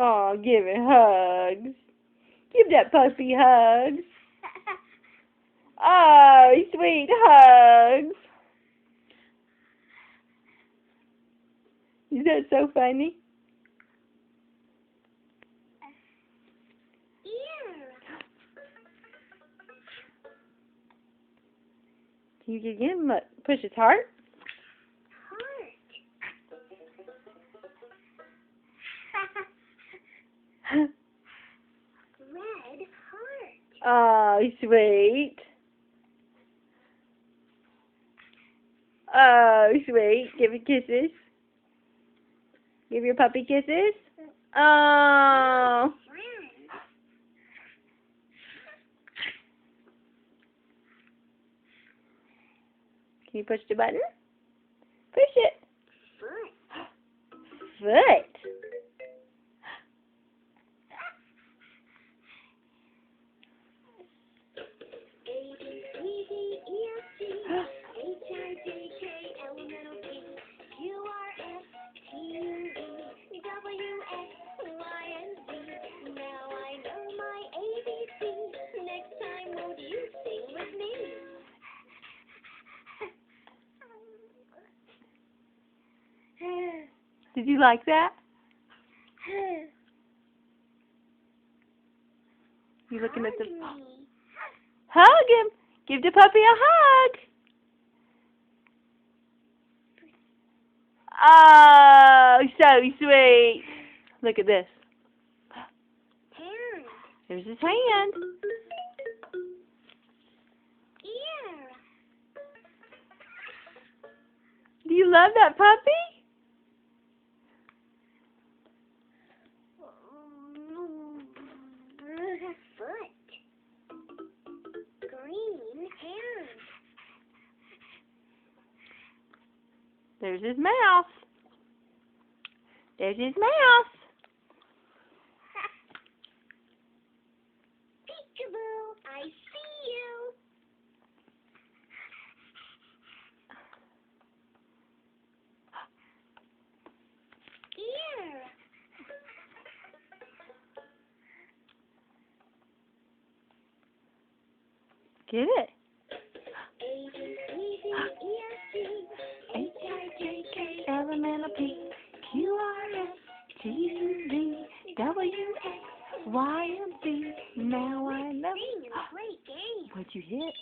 Oh, give it hugs. Give that puppy hugs. Oh, sweet hugs. Is that so funny? Can you give him a push his heart? Red heart. Oh, sweet. Oh, sweet. Give it kisses. Give your puppy kisses. Oh. Can you push the button? Push it. Foot. Did you like that? You looking at the... Hug him! Give the puppy a hug! Oh, so sweet! Look at this. There's his hand. Do you love that puppy? Foot. Green hair. There's his mouth. There's his mouth. Peekaboo, I see you. Ear. Get it. A-B-C-D-E-F-G-H-I-J-K-L-M-N-O-P Q-R-S-T-U-V-W-X-Y-and-Z. Now I know. Great game. What'd you hit?